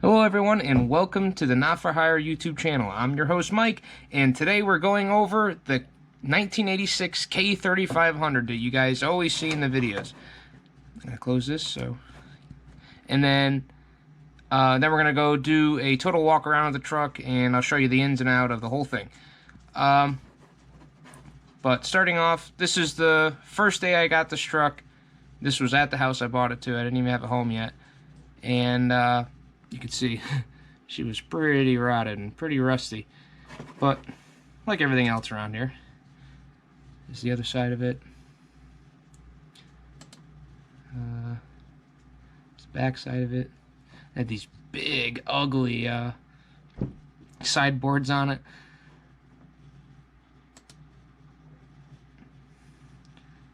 Hello everyone and welcome to the Not For Hire YouTube channel. I'm your host Mike, and today we're going over the 1986 K3500 that you guys always see in the videos. I'm going to close this, and then we're going to go do a total walk around of the truck, and I'll show you the ins and out of the whole thing. But starting off, this is the first day I got this truck. This was at the house I bought it to. I didn't even have a home yet. And you can see she was pretty rotted and pretty rusty. But like everything else around here, this is the other side of it. This back side of it had these big, ugly sideboards on it.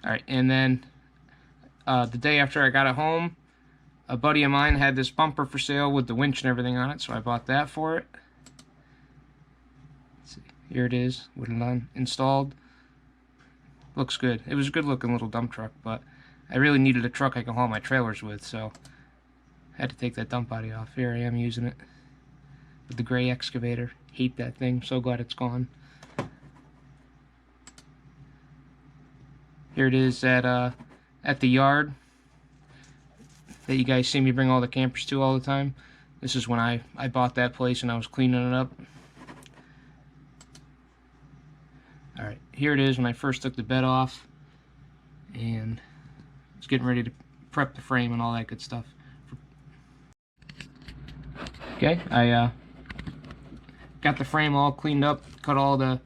Alright, and then the day after I got it home, a buddy of mine had this bumper for sale with the winch and everything on it, so I bought that for it. Let's see, here it is, with it installed. Looks good. It was a good looking little dump truck, but I really needed a truck I could haul my trailers with, so I had to take that dump body off. Here I am using it with the gray excavator. Hate that thing, so glad it's gone. Here it is at the yard that you guys see me bring all the campers to all the time. This is when I bought that place and I was cleaning it up. Alright, here it is when I first took the bed off and was getting ready to prep the frame and all that good stuff. Okay, I got the frame all cleaned up, cut all the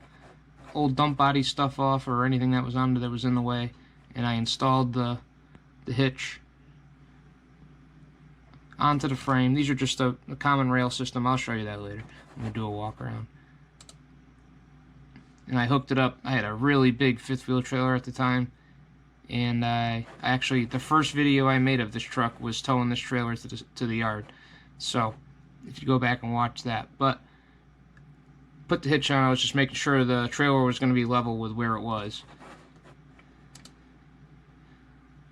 old dump body stuff off or anything that was on there that was in the way, and I installed the hitch onto the frame. These are just a common rail system. I'll show you that later. I'm going to do a walk around. And I hooked it up. I had a really big fifth wheel trailer at the time, and I actually, the first video I made of this truck was towing this trailer to the yard. So if you go back and watch that. But put the hitch on, I was just making sure the trailer was going to be level with where it was.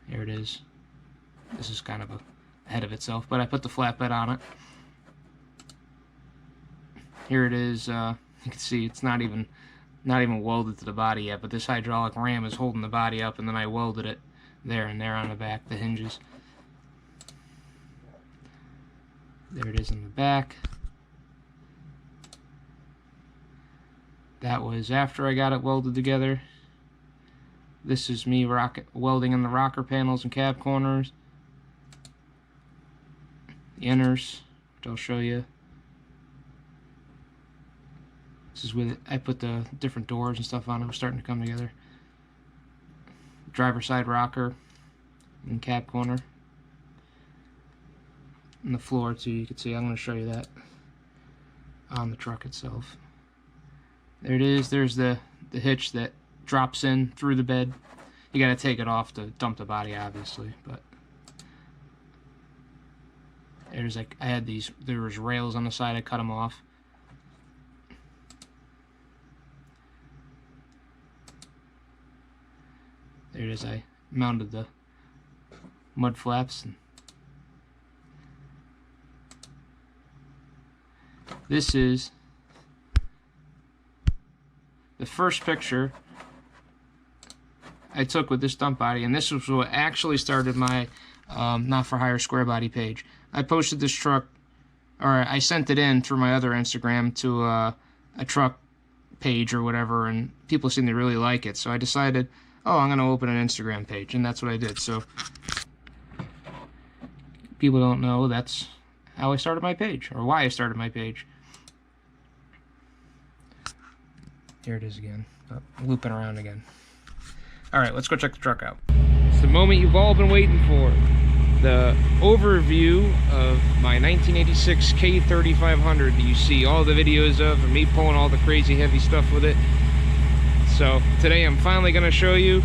Here it is. This is kind of ahead of itself, but I put the flatbed on it. Here it is. You can see it's not even welded to the body yet, but this hydraulic ram is holding the body up, and then I welded it there and there on the back, the hinges. There it is in the back. That was after I got it welded together. This is me welding in the rocker panels and cab corners. The inners, which I'll show you. This is with it. I put the different doors and stuff on it. We're starting to come together. Driver side rocker and cab corner. And the floor too, you can see. I'm going to show you that on the truck itself. There it is. There's the hitch that drops in through the bed. You got to take it off to dump the body, obviously, but there's like, I had these, there was rails on the side, I cut them off. There it is. I mounted the mud flaps. And this is the first picture I took with this dump body, and this was what actually started my Not For Hire square body page. I posted this truck, or I sent it in through my other Instagram to a truck page or whatever, and people seemed to really like it, so I decided, oh, I'm going to open an Instagram page, and that's what I did. So people don't know that's how I started my page, or why I started my page. Here it is again. Oh, looping around again. Alright, let's go check the truck out. It's the moment you've all been waiting for. The overview of my 1986 K3500 that you see all the videos of, and me pulling all the crazy heavy stuff with it. So today I'm finally going to show you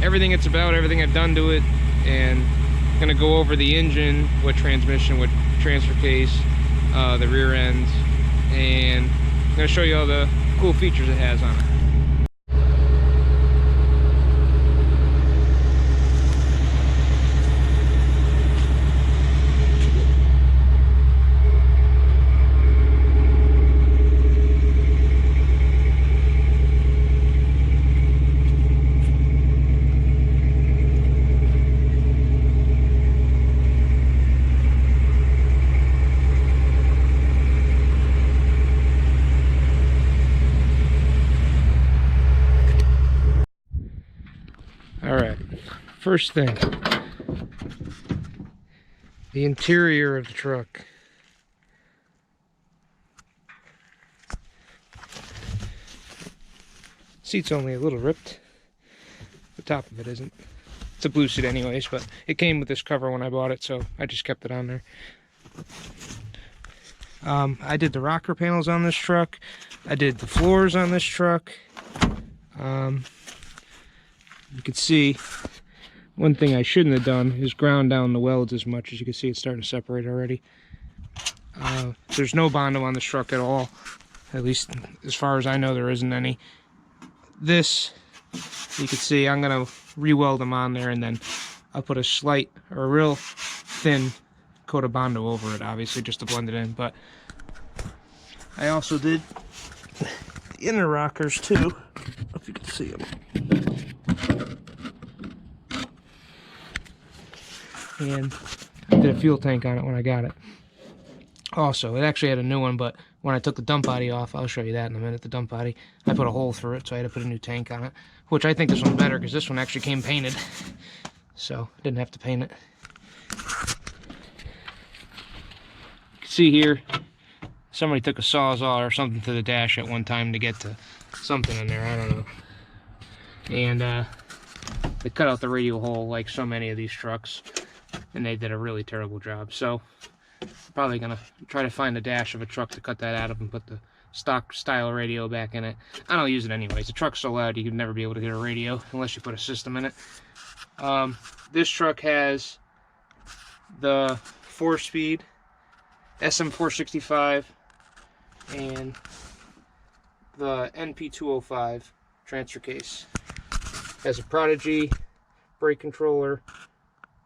everything it's about, everything I've done to it, and I'm going to go over the engine, what transmission, what transfer case, the rear ends, and I'm going to show you all the cool features it has on it. first thing, the interior of the truck. Seat's only a little ripped. The top of it isn't. It's a blue seat anyways, but it came with this cover when I bought it, so I just kept it on there. I did the rocker panels on this truck. I did the floors on this truck. You can see one thing I shouldn't have done is ground down the welds as much. As you can see, it's starting to separate already. There's no Bondo on this truck at all. At least as far as I know, there isn't any. This, you can see, I'm going to re-weld them on there, and then I'll put a slight or a real thin coat of Bondo over it, obviously, just to blend it in. But I also did the inner rockers too, if you can see them. And I did a fuel tank on it when I got it. Also, it actually had a new one, but when I took the dump body off, I'll show you that in a minute, the dump body, I put a hole through it, so I had to put a new tank on it, which I think this one's better because this one actually came painted, so I didn't have to paint it. You can see here, somebody took a Sawzall or something to the dash at one time to get to something in there, I don't know. And they cut out the radial hole like so many of these trucks, and they did a really terrible job. So probably gonna try to find a dash of a truck to cut that out of and put the stock style radio back in it. I don't use it anyways. The truck's so loud you could never be able to hear a radio unless you put a system in it. This truck has the 4-speed SM465 and the NP205 transfer case. Has a Prodigy brake controller.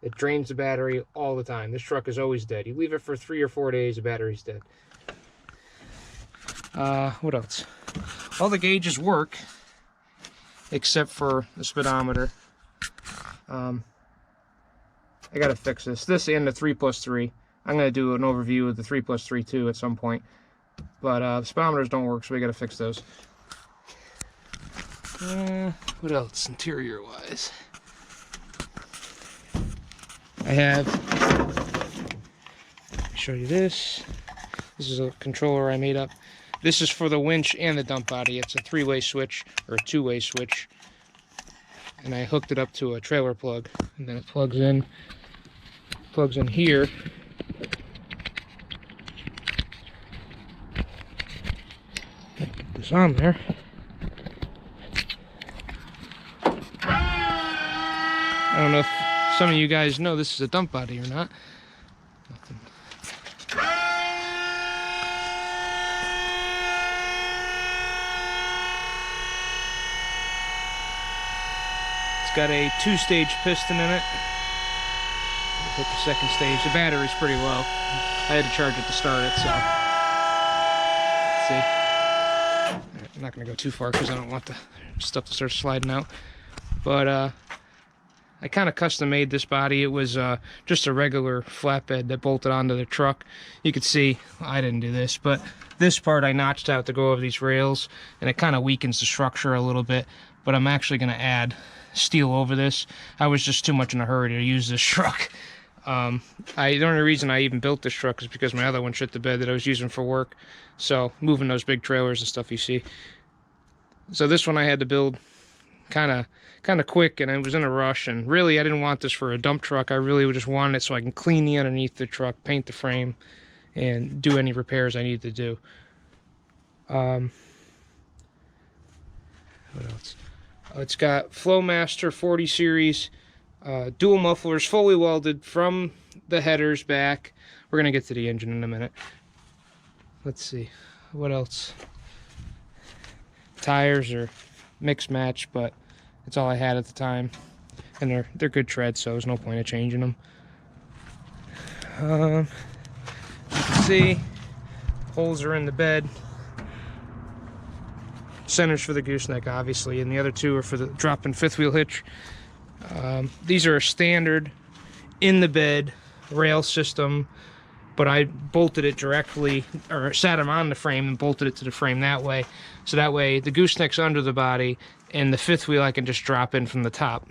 It drains the battery all the time. This truck is always dead. You leave it for 3 or 4 days, the battery's dead. What else? All the gauges work, except for the speedometer. I gotta fix this. This and the 3+3. I'm gonna do an overview of the 3+3 too at some point. But the speedometers don't work, so we gotta fix those. What else, interior-wise? I have, let me show you this. This is a controller I made up. This is for the winch and the dump body. It's a 3-way switch, or a 2-way switch. And I hooked it up to a trailer plug. And then it plugs in here. Get this on there. I don't know if some of you guys know this is a dump body or not. Nothing. It's got a 2-stage piston in it. Hit the second stage. The battery's pretty low. I had to charge it to start it, so. Let's see. I'm not going to go too far because I don't want the stuff to start sliding out. But, I kind of custom made this body. It was just a regular flatbed that bolted onto the truck. You could see, I didn't do this, but this part I notched out to go over these rails, and it kind of weakens the structure a little bit, but I'm actually going to add steel over this. I was just too much in a hurry to use this truck. The only reason I even built this truck is because my other one shit the bed that I was using for work, so moving those big trailers and stuff you see. So this one I had to build kind of quick, and I was in a rush, and really I didn't want this for a dump truck. I really just wanted it so I can clean the underneath the truck, paint the frame, and do any repairs I need to do. What else? It's got Flowmaster 40 series dual mufflers, fully welded from the headers back. We're gonna get to the engine in a minute. Let's see what else. Tires are mixed match, but it's all I had at the time, and they're good treads, so there's no point of changing them. You can see holes are in the bed. Centers for the gooseneck, obviously, and the other two are for the drop and fifth wheel hitch. These are a standard in the bed rail system, but I bolted it directly, or sat them on the frame and bolted it to the frame that way. So that way the gooseneck's under the body, and the fifth wheel I can just drop in from the top.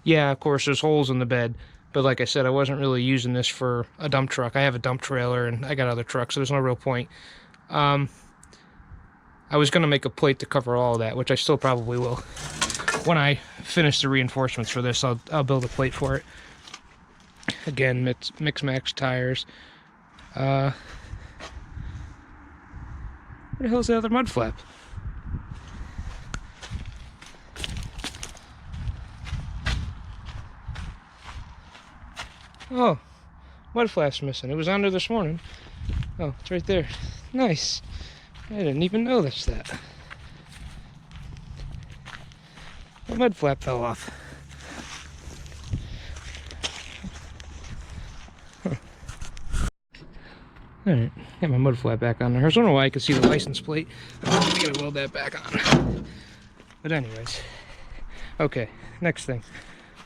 Yeah, of course, there's holes in the bed. But like I said, I wasn't really using this for a dump truck. I have a dump trailer and I got other trucks, so there's no real point. I was going to make a plate to cover all of that, which I still probably will. When I finish the reinforcements for this, I'll build a plate for it. Again, mix max tires. Where the hell's the other mud flap? Oh, mud flap's missing. It was on there this morning. Oh, it's right there. Nice. I didn't even notice that. The mud flap fell off. Huh. Alright, got my mud flap back on there. I was wondering why I could see the license plate. I gotta weld that back on. But anyways. Okay, next thing.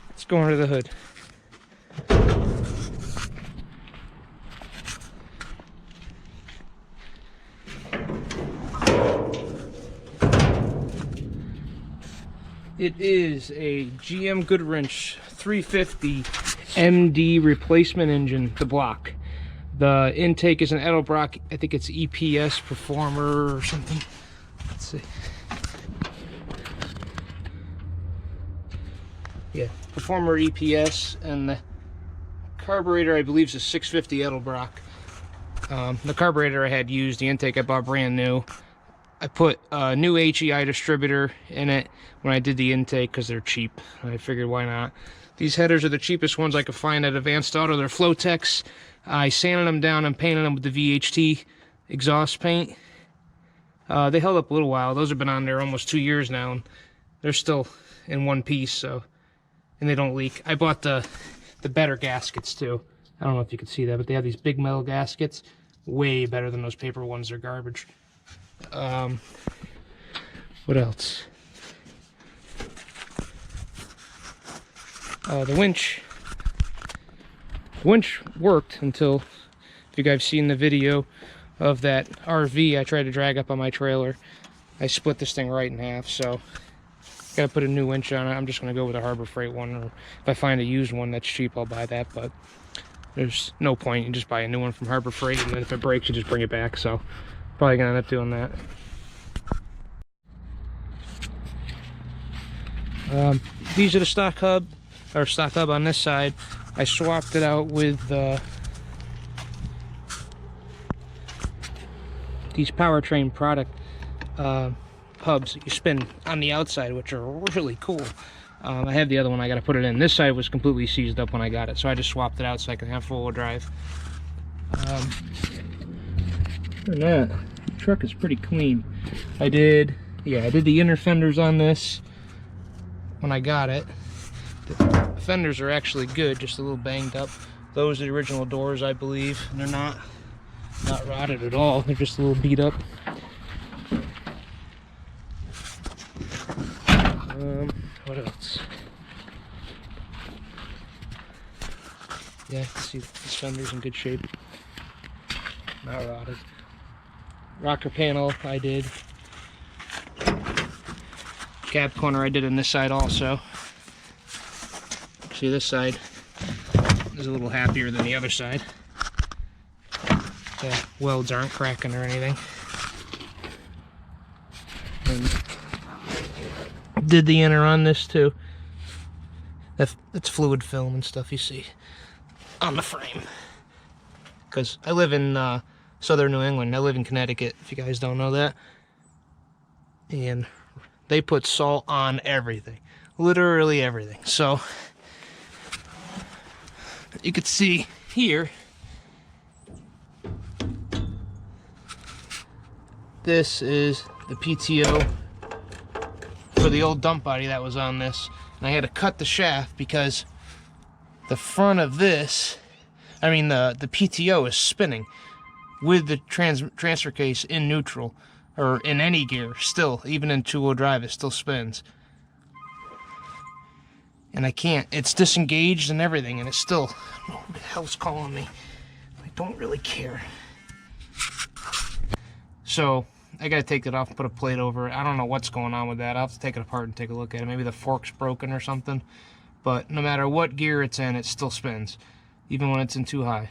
Let's go under the hood. It is a GM Goodwrench 350 MD replacement engine, the block. The intake is an Edelbrock, I think it's EPS Performer or something. Let's see. Yeah, Performer EPS, and the carburetor I believe is a 650 Edelbrock. The carburetor I had used, the intake I bought brand new. I put a new HEI distributor in it when I did the intake because they're cheap. I figured why not. These headers are the cheapest ones I could find at Advanced Auto. They're Flotex. I sanded them down and painted them with the VHT exhaust paint. They held up a little while. Those have been on there almost 2 years now, and they're still in one piece, so, and they don't leak. I bought the better gaskets too. I don't know if you can see that, but they have these big metal gaskets. Way better than those paper ones. They're garbage. What else? The winch worked until, if you guys have seen the video of that RV I tried to drag up on my trailer, I split this thing right in half, so gotta put a new winch on it. I'm just gonna go with a Harbor Freight one, or if I find a used one that's cheap, I'll buy that, but there's no point. You just buy a new one from Harbor Freight, and then if it breaks, you just bring it back, so probably gonna end up doing that. These are the stock hub on this side. I swapped it out with these powertrain product hubs that you spin on the outside, which are really cool. I have the other one, I gotta put it in. This side was completely seized up when I got it, so I just swapped it out so I can have four-wheel drive. Other than that, the truck is pretty clean. I did the inner fenders on this when I got it. The fenders are actually good, just a little banged up. Those are the original doors, I believe, and they're not rotted at all. They're just a little beat up. What else? Yeah, I can see this fender's in good shape. Not rotted. Rocker panel I did. Cab corner I did on this side also. See, this side is a little happier than the other side. The welds aren't cracking or anything. And did the inner on this too. That's fluid film and stuff you see on the frame. Because I live in southern New England. I live in Connecticut, if you guys don't know that. And they put salt on everything. Literally everything. So you could see here, this is the PTO for the old dump body that was on this. And I had to cut the shaft because the front of this, I mean the PTO is spinning with the transfer case in neutral, or in any gear, still, even in two-wheel drive, it still spins. And I can't, it's disengaged and everything, and it's still, who the hell's calling me? I don't really care. So, I gotta take it off and put a plate over it. I don't know what's going on with that. I'll have to take it apart and take a look at it. Maybe the fork's broken or something. but no matter what gear it's in, it still spins, even when it's in too high.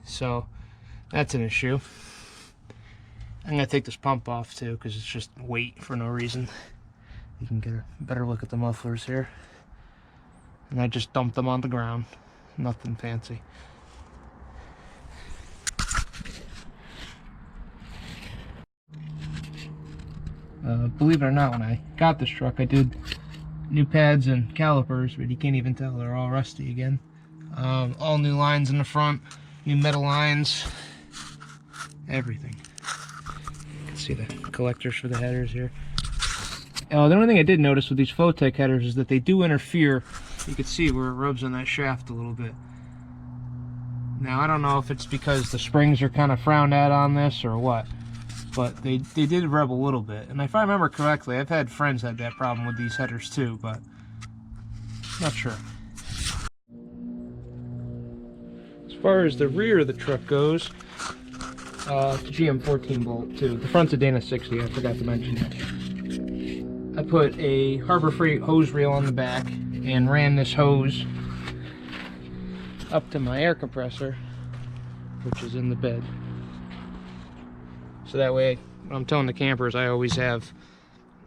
So that's an issue. I'm gonna take this pump off too, because it's just weight for no reason. You can get a better look at the mufflers here. And I just dumped them on the ground. Nothing fancy. Believe it or not, when I got this truck, I did new pads and calipers, but you can't even tell, they're all rusty again. All new lines in the front, new metal lines, everything. You can see the collectors for the headers here. The only thing I did notice with these Photech headers is that they do interfere. You can see where it rubs on that shaft a little bit. Now, I don't know if it's because the springs are kind of frowned at on this or what, but they did rub a little bit. And if I remember correctly, I've had friends have that problem with these headers too, but not sure. As far as the rear of the truck goes, it's a GM 14 bolt too. The front's a Dana 60, I forgot to mention that. I put a Harbor Freight hose reel on the back and ran this hose up to my air compressor, which is in the bed. So that way, when I'm towing the campers, I always have,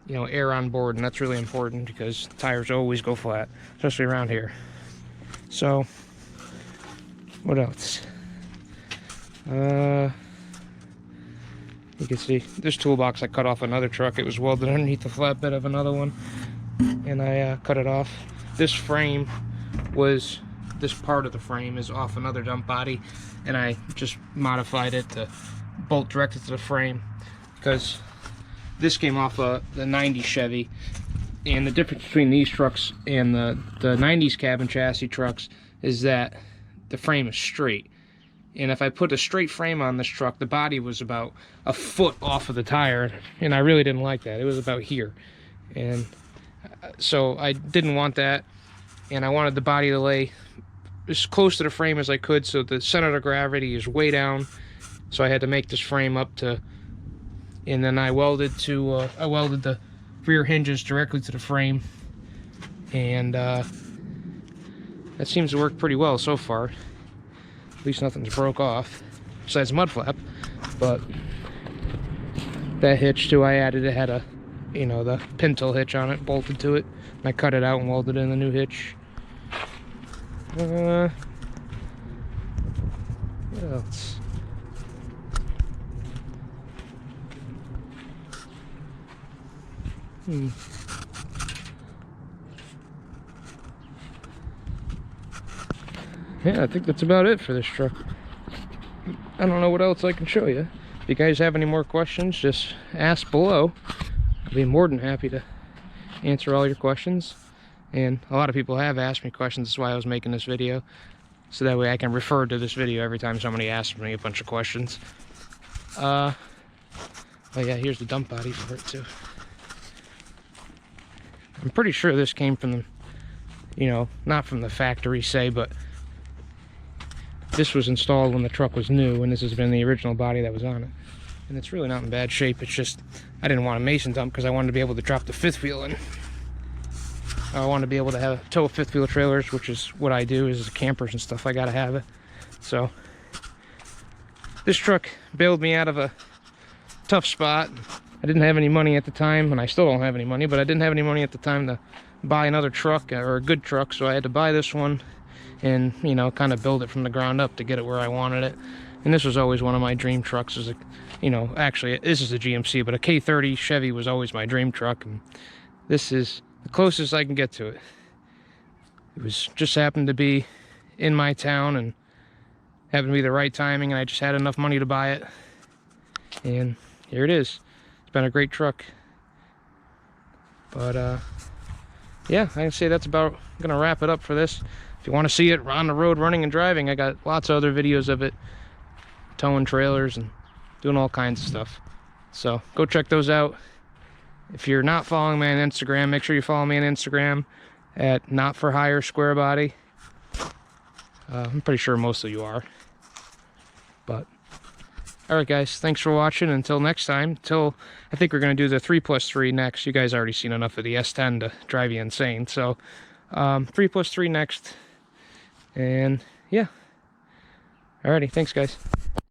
you know, air on board, and that's really important because tires always go flat, especially around here. So, what else? You can see this toolbox I cut off another truck. It was welded underneath the flatbed of another one, and I cut it off. This frame was, this part of the frame is off another dump body, and I just modified it to bolt directed to the frame because this came off the 90 Chevy, and the difference between these trucks and the 90s cabin chassis trucks is that the frame is straight. And if I put a straight frame on this truck, the body was about a foot off of the tire, and I really didn't like that. It was about here, and so I didn't want that, and I wanted the body to lay as close to the frame as I could so the center of gravity is way down. So I had to make this frame up to, and then I welded the rear hinges directly to the frame, and that seems to work pretty well so far. At least nothing's broke off, besides mud flap. But that hitch too, I added, it had a, you know, the pintle hitch on it, bolted to it, and I cut it out and welded in the new hitch. What else? Yeah, I think that's about it for this truck. I don't know what else I can show you. If you guys have any more questions, just ask below. I'll be more than happy to answer all your questions. And a lot of people have asked me questions, that's why I was making this video. So that way I can refer to this video every time somebody asks me a bunch of questions. Oh yeah, here's the dump body for it too. I'm pretty sure this came from the, you know, not from the factory, say, but this was installed when the truck was new, and this has been the original body that was on it. And it's really not in bad shape. It's just, I didn't want a mason dump because I wanted to be able to drop the fifth wheel in. I wanted to be able to have tow fifth wheel trailers, which is what I do, is campers and stuff. I gotta have it. So this truck bailed me out of a tough spot. I didn't have any money at the time, and I still don't have any money, but I didn't have any money at the time to buy another truck, or a good truck, so I had to buy this one and, you know, kind of build it from the ground up to get it where I wanted it. And this was always one of my dream trucks. Is a, you know, actually this is a GMC, but a K30 Chevy was always my dream truck, and this is the closest I can get to it. It was just happened to be in my town and happened to be the right timing, and I just had enough money to buy it, and here it is. It's been a great truck. But yeah, I can say that's about gonna wrap it up for this. If you want to see it on the road running and driving, I got lots of other videos of it, towing trailers and doing all kinds of stuff. So go check those out. If you're not following me on Instagram, make sure you follow me on Instagram at Not For Hire Square Body. I'm pretty sure most of you are. But alright guys, thanks for watching. Until next time, I think we're going to do the 3+3 next. You guys already seen enough of the S10 to drive you insane. So 3+3 next. And yeah. Alrighty, thanks guys.